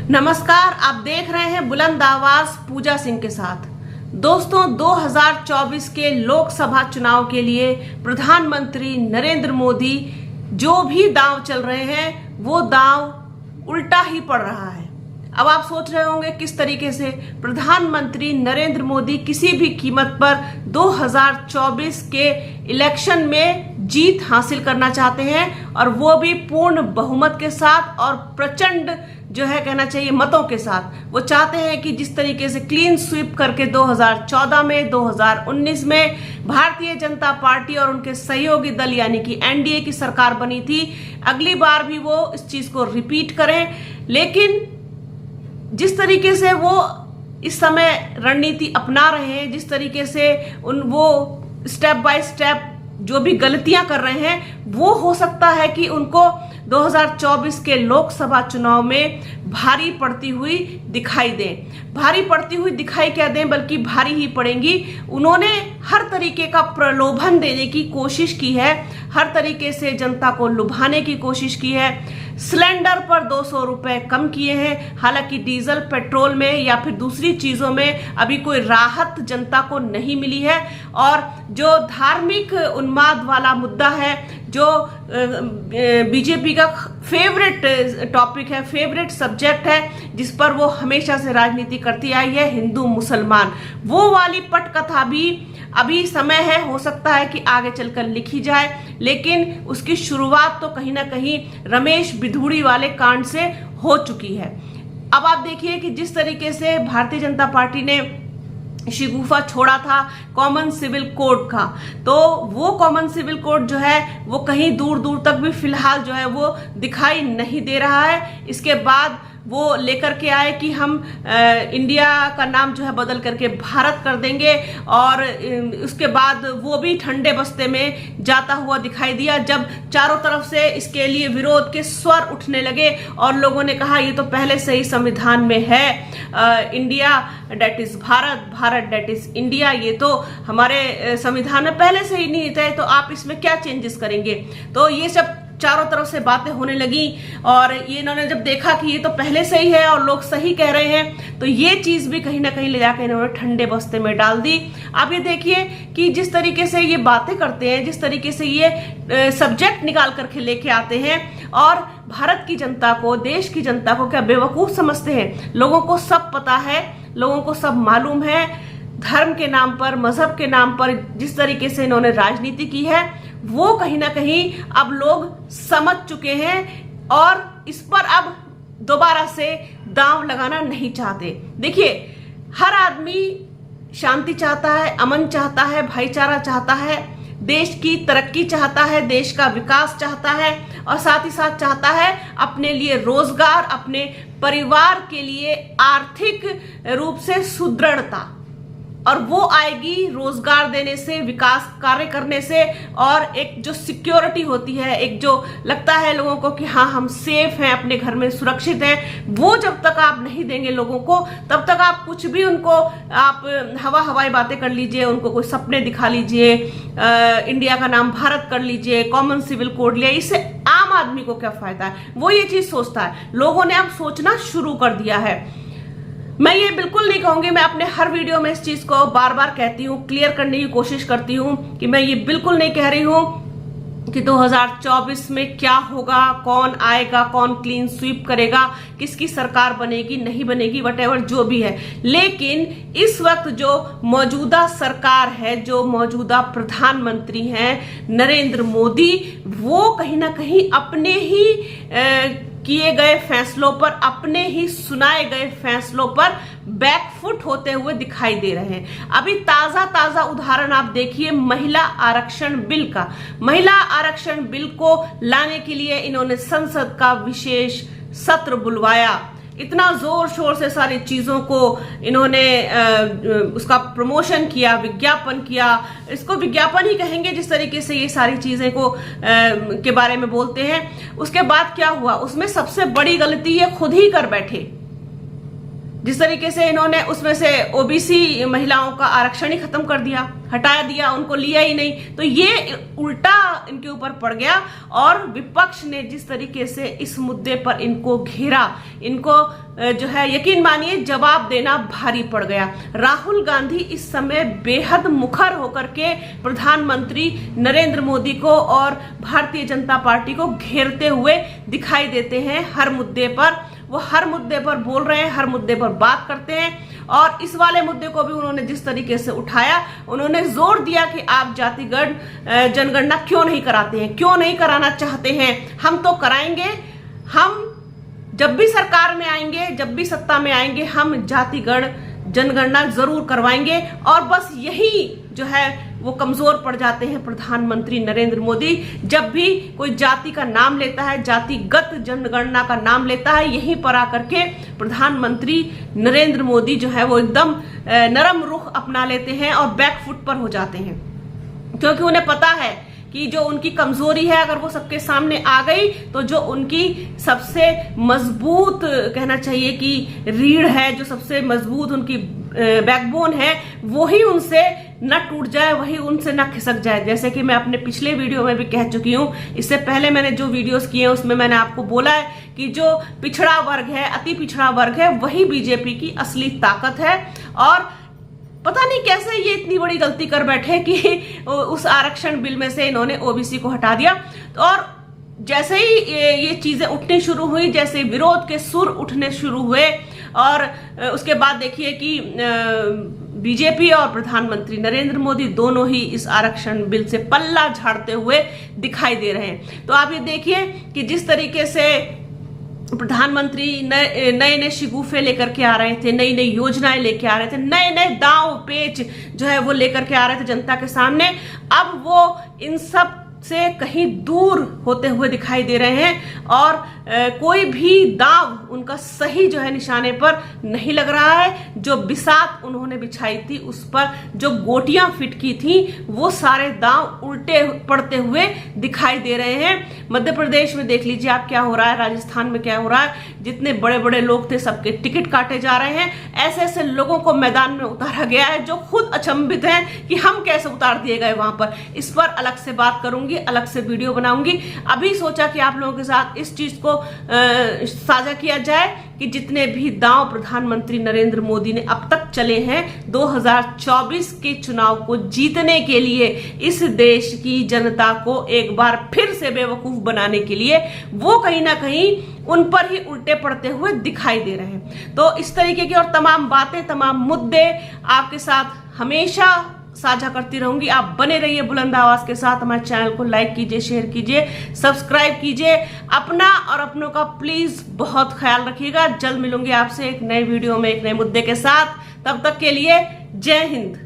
नमस्कार, आप देख रहे हैं बुलंद आवाज पूजा सिंह के साथ। दोस्तों, 2024 के लोकसभा चुनाव के लिए प्रधानमंत्री नरेंद्र मोदी जो भी दांव चल रहे हैं वो दांव उल्टा ही पड़ रहा है। अब आप सोच रहे होंगे किस तरीके से प्रधानमंत्री नरेंद्र मोदी किसी भी कीमत पर 2024 के इलेक्शन में जीत हासिल करना चाहते हैं, और वो भी पूर्ण बहुमत के साथ और प्रचंड जो है कहना चाहिए मतों के साथ। वो चाहते हैं कि जिस तरीके से क्लीन स्वीप करके 2014 में 2019 में भारतीय जनता पार्टी और उनके सहयोगी दल यानी कि एनडीए की सरकार बनी थी, अगली बार भी वो इस चीज को रिपीट करें। लेकिन जिस तरीके से वो इस समय रणनीति अपना रहे हैं, जिस तरीके से वो स्टेप बाय स्टेप जो भी गलतियां कर रहे हैं, वो हो सकता है कि उनको 2024 के लोकसभा चुनाव में भारी पड़ती हुई दिखाई दें। भारी पड़ती हुई दिखाई क्या दें, बल्कि भारी ही पड़ेंगी। उन्होंने हर तरीके का प्रलोभन देने की कोशिश की है, हर तरीके से जनता को लुभाने की कोशिश की है। सिलेंडर पर 200 रुपए कम किए हैं। हालांकि डीजल पेट्रोल में या फिर दूसरी चीजों में अभी कोई राहत जनता को नहीं मिली है। और जो धार्मिक उन्माद वाला मुद्दा है, जो बीजेपी का फेवरेट टॉपिक है, फेवरेट सब्जेक्ट है, जिस पर वो हमेशा से राजनीति करती आई है, हिंदू मुसलमान, वो वाली पटकथा भी अभी समय है, हो सकता है कि आगे चलकर लिखी जाए। लेकिन उसकी शुरुआत तो कहीं ना कहीं रमेश बिधूड़ी वाले कांड से हो चुकी है। अब आप देखिए कि जिस तरीके से भारतीय जनता पार्टी ने शिगुफा छोड़ा था कॉमन सिविल कोड का, तो वो कॉमन सिविल कोड जो है वो कहीं दूर दूर तक भी फिलहाल जो है वो दिखाई नहीं दे रहा है। इसके बाद वो लेकर के आए कि हम इंडिया का नाम जो है बदल करके भारत कर देंगे, और उसके बाद वो भी ठंडे बस्ते में जाता हुआ दिखाई दिया, जब चारों तरफ से इसके लिए विरोध के स्वर उठने लगे और लोगों ने कहा ये तो पहले से ही संविधान में है, India that is Bharat, Bharat that is India, ये तो हमारे संविधान में पहले से ही निहित है, तो आप इसमें क्या चेंजेस करेंगे। तो ये सब चारों तरफ से बातें होने लगी, और ये इन्होंने जब देखा कि ये तो पहले से ही है और लोग सही कह रहे हैं, तो ये चीज भी कहीं ना कहीं ले जाकर इन्होंने ठंडे बस्ते में डाल दी। आप ये देखिए कि जिस तरीके से ये बातें करते हैं, जिस तरीके से ये सब्जेक्ट निकाल करके लेके आते हैं, और भारत की जनता को, देश की जनता को क्या बेवकूफ समझते हैं। लोगों को सब पता है, लोगों को सब मालूम है। धर्म के नाम पर, मजहब के नाम पर जिस तरीके से इन्होंने राजनीति की है, वो कहीं ना कहीं अब लोग समझ चुके हैं, और इस पर अब दोबारा से दांव लगाना नहीं चाहते। देखिए, हर आदमी शांति चाहता है, अमन चाहता है, भाईचारा चाहता है, देश की तरक्की चाहता है, देश का विकास चाहता है, और साथ ही साथ चाहता है अपने लिए रोजगार, अपने परिवार के लिए आर्थिक रूप से सुदृढ़ता। और वो आएगी रोजगार देने से, विकास कार्य करने से, और एक जो सिक्योरिटी होती है, एक जो लगता है लोगों को कि हाँ हम सेफ हैं, अपने घर में सुरक्षित हैं, वो जब तक आप नहीं देंगे लोगों को, तब तक आप कुछ भी उनको आप हवाई बातें कर लीजिए, उनको कोई सपने दिखा लीजिए, इंडिया का नाम भारत कर लीजिए, कॉमन सिविल कोड लिया, इससे आम आदमी को क्या फायदा है। वो ये चीज सोचता है। लोगों ने अब सोचना शुरू कर दिया है। मैं ये बिल्कुल नहीं कहूंगी, मैं अपने हर वीडियो में इस चीज को बार बार कहती हूँ, क्लियर करने की कोशिश करती हूँ कि मैं ये बिल्कुल नहीं कह रही हूँ कि 2024 में क्या होगा, कौन आएगा, कौन क्लीन स्वीप करेगा, किसकी सरकार बनेगी नहीं बनेगी, वटेवर जो भी है। लेकिन इस वक्त जो मौजूदा सरकार है, जो मौजूदा प्रधानमंत्री हैं नरेंद्र मोदी, वो कहीं ना कहीं अपने ही किए गए फैसलों पर, अपने ही सुनाए गए फैसलों पर बैकफुट होते हुए दिखाई दे रहे हैं। अभी ताजा उदाहरण आप देखिए महिला आरक्षण बिल का। महिला आरक्षण बिल को लाने के लिए इन्होंने संसद का विशेष सत्र बुलवाया, इतना जोर शोर से सारी चीजों को इन्होंने उसका प्रमोशन किया, विज्ञापन किया। इसको विज्ञापन ही कहेंगे जिस तरीके से ये सारी चीजें को के बारे में बोलते हैं। उसके बाद क्या हुआ, उसमें सबसे बड़ी गलती ये खुद ही कर बैठे। जिस तरीके से इन्होंने उसमें से ओबीसी महिलाओं का आरक्षण ही खत्म कर दिया, हटा दिया, उनको लिया ही नहीं। तो ये उल्टा इनके ऊपर पड़ गया और विपक्ष ने जिस तरीके से इस मुद्दे पर इनको घेरा, इनको जो है यकीन मानिए जवाब देना भारी पड़ गया। राहुल गांधी इस समय बेहद मुखर होकर के प्रधानमंत्री नरेंद्र मोदी को और भारतीय जनता पार्टी को घेरते हुए दिखाई देते हैं। हर मुद्दे पर वो हर मुद्दे पर बोल रहे हैं, हर मुद्दे पर बात करते हैं। और इस वाले मुद्दे को भी उन्होंने जिस तरीके से उठाया, उन्होंने जोर दिया कि आप जातिगत जनगणना क्यों नहीं कराते हैं, क्यों नहीं कराना चाहते हैं। हम तो कराएंगे, हम जब भी सरकार में आएंगे, जब भी सत्ता में आएंगे, हम जातिगत जनगणना जरूर करवाएंगे। और बस यही जो है वो कमजोर पड़ जाते हैं प्रधानमंत्री नरेंद्र मोदी। जब भी कोई जाति का नाम लेता है, जातिगत जनगणना का नाम लेता है, यहीं पर आकर के प्रधानमंत्री नरेंद्र मोदी जो है वो एकदम नरम रुख अपना लेते हैं और बैकफुट पर हो जाते हैं, क्योंकि उन्हें पता है कि जो उनकी कमजोरी है अगर वो सबके सामने आ गई तो जो उनकी सबसे मजबूत कहना चाहिए कि रीढ़ है, जो सबसे मजबूत उनकी बैकबोन है, वही उनसे न टूट जाए, वही उनसे न खिसक जाए। जैसे कि मैं अपने पिछले वीडियो में भी कह चुकी हूँ, इससे पहले मैंने जो वीडियोस किए हैं उसमें मैंने आपको बोला है कि जो पिछड़ा वर्ग है, अति पिछड़ा वर्ग है, वही बीजेपी की असली ताकत है। और पता नहीं कैसे ये इतनी बड़ी गलती कर बैठे कि उस आरक्षण बिल में से इन्होंने ओबीसी को हटा दिया। और जैसे ही ये चीजें उठनी शुरू हुई, जैसे विरोध के सुर उठने शुरू हुए, और उसके बाद देखिए कि बीजेपी और प्रधानमंत्री नरेंद्र मोदी दोनों ही इस आरक्षण बिल से पल्ला झाड़ते हुए दिखाई दे रहे हैं। तो आप ये देखिए कि जिस तरीके से प्रधानमंत्री नए नए शिगुफे लेकर के आ रहे थे, नई नई योजनाएं लेके आ रहे थे, नए नए दांव पेच जो है वो लेकर के आ रहे थे जनता के सामने, अब वो इन सब से कहीं दूर होते हुए दिखाई दे रहे हैं। और कोई भी दांव उनका सही जो है निशाने पर नहीं लग रहा है। जो बिसात उन्होंने बिछाई थी, उस पर जो गोटियां फिट की थी, वो सारे दांव उल्टे पड़ते हुए दिखाई दे रहे हैं। मध्य प्रदेश में देख लीजिए आप क्या हो रहा है, राजस्थान में क्या हो रहा है। जितने बड़े बड़े लोग थे सबके टिकट काटे जा रहे हैं। ऐसे ऐसे लोगों को मैदान में उतारा गया है जो खुद अचंभित हैं कि हम कैसे उतार दिए गए वहां पर। इस पर अलग से बात करूंगी, अलग से वीडियो बनाऊंगी। अभी सोचा कि आप लोगों के साथ इस चीज को साझा किया जाए कि जितने भी दांव प्रधानमंत्री नरेंद्र मोदी ने अब तक चले हैं 2024 के चुनाव को जीतने के लिए, इस देश की जनता को एक बार फिर से बेवकूफ बनाने के लिए, वो कहीं ना कहीं उन पर ही उल्टे पड़ते हुए दिखाई दे रहे हैं। तो इस तरीके की और तमाम बातें, तमाम मुद्दे आपके साथ हमेशा साझा करती रहूंगी। आप बने रहिए बुलंद आवाज के साथ। हमारे चैनल को लाइक कीजिए, शेयर कीजिए, सब्सक्राइब कीजिए। अपना और अपनों का प्लीज बहुत ख्याल रखिएगा। जल्द मिलूंगी आपसे एक नए वीडियो में एक नए मुद्दे के साथ। तब तक के लिए जय हिंद।